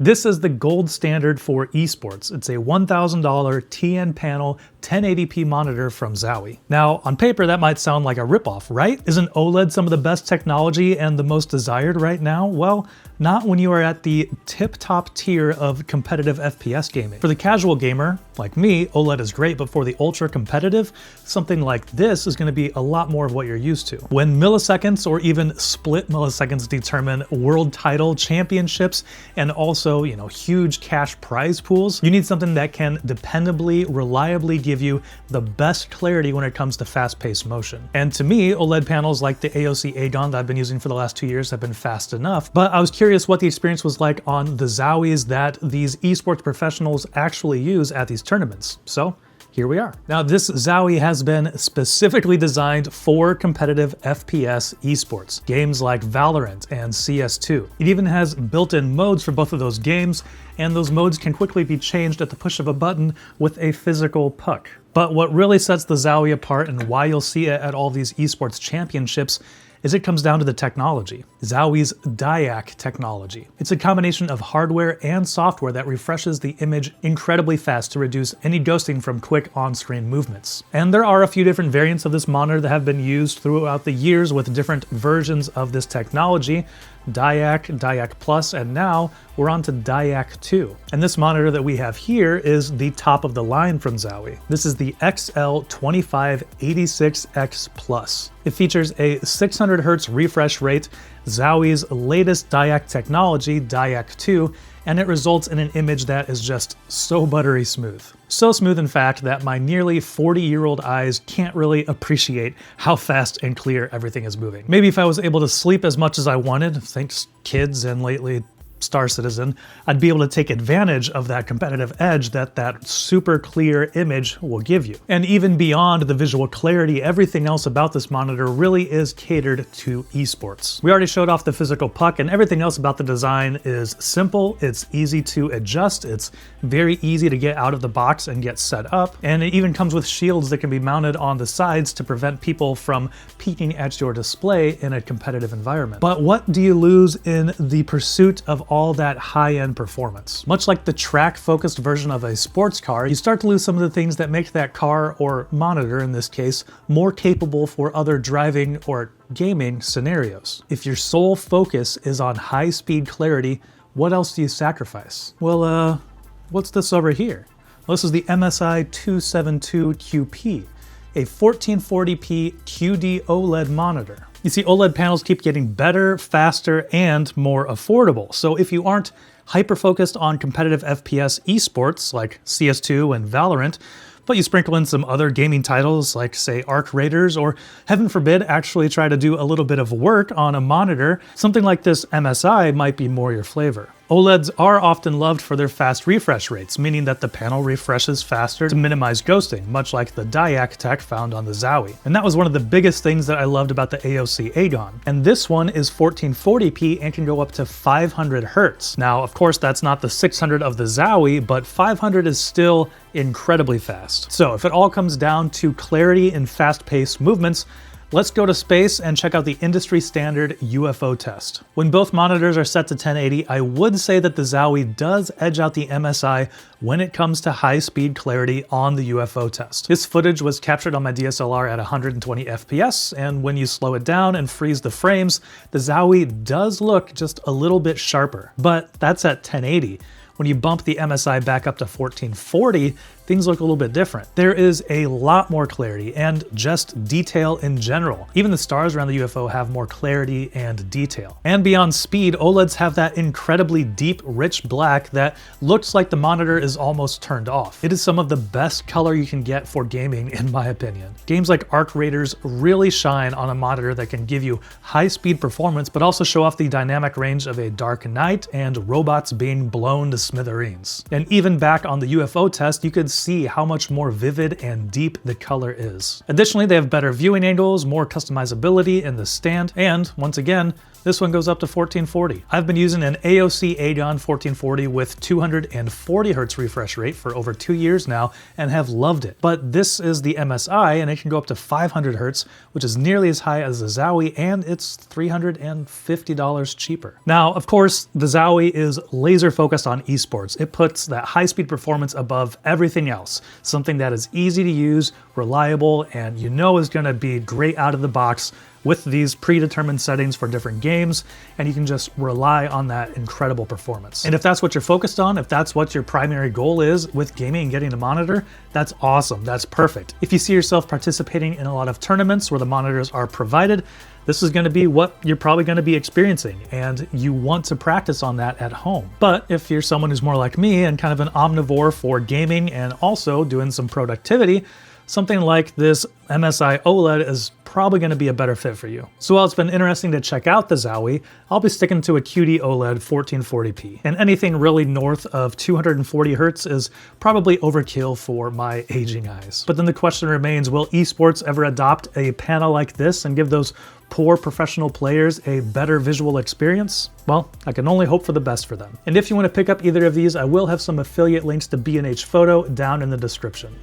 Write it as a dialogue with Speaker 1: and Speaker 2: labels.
Speaker 1: This is the gold standard for esports. It's a $1,000 TN panel 1080p monitor from Zowie. Now, on paper, that might sound like a ripoff, right? Isn't OLED some of the best technology and the most desired right now? Well, not when you are at the tip-top tier of competitive FPS gaming. For the casual gamer, like me, OLED is great, but for the ultra-competitive, something like this is going to be a lot more of what you're used to. When milliseconds or even split milliseconds determine world title championships and also, huge cash prize pools, you need something that can dependably, reliably give you the best clarity when it comes to fast-paced motion. And to me, OLED panels like the AOC Aegon that I've been using for the last 2 years have been fast enough, but I was curious what the experience was like on the Zowies that these esports professionals actually use at these tournaments. So here we are. Now, this Zowie has been specifically designed for competitive FPS esports, games like Valorant and CS2. It even has built-in modes for both of those games, and those modes can quickly be changed at the push of a button with a physical puck. But what really sets the Zowie apart and why you'll see it at all these esports championships is it comes down to the technology. Zowie's DIAC technology. It's a combination of hardware and software that refreshes the image incredibly fast to reduce any ghosting from quick on-screen movements. And there are a few different variants of this monitor that have been used throughout the years with different versions of this technology. DIAC, DIAC Plus, and now we're on to DIAC 2. And this monitor that we have here is the top of the line from Zowie. This is the XL2586X Plus. It features a 600 Hz refresh rate, Zowie's latest DIAC technology, DIAC 2, and it results in an image that is just so buttery smooth. So smooth, in fact, that my nearly 40-year-old eyes can't really appreciate how fast and clear everything is moving. Maybe if I was able to sleep as much as I wanted, thanks kids and lately Star Citizen, I'd be able to take advantage of that competitive edge that super clear image will give you. And even beyond the visual clarity, everything else about this monitor really is catered to esports. We already showed off the physical puck, and everything else about the design is simple, it's easy to adjust, it's very easy to get out of the box and get set up, and it even comes with shields that can be mounted on the sides to prevent people from peeking at your display in a competitive environment. But what do you lose in the pursuit of all that high-end performance? Much like the track-focused version of a sports car, you start to lose some of the things that make that car, or monitor in this case, more capable for other driving or gaming scenarios. If your sole focus is on high-speed clarity, what else do you sacrifice? Well, what's this over here? Well, this is the MSI 272QP, a 1440p QD OLED monitor. You see, OLED panels keep getting better, faster, and more affordable. So if you aren't hyper-focused on competitive FPS esports like CS2 and Valorant, but you sprinkle in some other gaming titles like, say, Arc Raiders, or heaven forbid, actually try to do a little bit of work on a monitor, something like this MSI might be more your flavor. OLEDs are often loved for their fast refresh rates, meaning that the panel refreshes faster to minimize ghosting, much like the DIAC tech found on the Zowie. And that was one of the biggest things that I loved about the AOC Aegon. And this one is 1440p and can go up to 500 Hz. Now, of course, that's not the 600 of the Zowie, but 500 is still incredibly fast. So if it all comes down to clarity and fast-paced movements, let's go to space and check out the industry standard UFO test. When both monitors are set to 1080, I would say that the Zowie does edge out the MSI when it comes to high-speed clarity on the UFO test. This footage was captured on my DSLR at 120 FPS, and when you slow it down and freeze the frames, the Zowie does look just a little bit sharper, but that's at 1080. When you bump the MSI back up to 1440, things look a little bit different. There is a lot more clarity and just detail in general. Even the stars around the UFO have more clarity and detail. And beyond speed, OLEDs have that incredibly deep, rich black that looks like the monitor is almost turned off. It is some of the best color you can get for gaming, in my opinion. Games like Arc Raiders really shine on a monitor that can give you high-speed performance, but also show off the dynamic range of a dark night and robots being blown to smithereens. And even back on the UFO test, you could see how much more vivid and deep the color is. Additionally, they have better viewing angles, more customizability in the stand, and once again, this one goes up to 1440. I've been using an AOC Aegon 1440 with 240 Hz refresh rate for over 2 years now and have loved it. But this is the MSI and it can go up to 500 Hz, which is nearly as high as the Zowie, and it's $350 cheaper. Now, of course, the Zowie is laser focused on esports. It puts that high-speed performance above everything else, something that is easy to use, reliable, and you know is going to be great out of the box with these predetermined settings for different games, and you can just rely on that incredible performance. And if that's what you're focused on, if that's what your primary goal is with gaming and getting a monitor, that's awesome, that's perfect. If you see yourself participating in a lot of tournaments where the monitors are provided, this is going to be what you're probably going to be experiencing, and you want to practice on that at home. But if you're someone who's more like me and kind of an omnivore for gaming and also doing some productivity, something like this MSI OLED is probably going to be a better fit for you. So while it's been interesting to check out the Zowie, I'll be sticking to a QD OLED 1440p. And anything really north of 240 Hz is probably overkill for my aging eyes. But then the question remains, will esports ever adopt a panel like this and give those poor professional players a better visual experience? Well, I can only hope for the best for them. And if you want to pick up either of these, I will have some affiliate links to B&H Photo down in the description.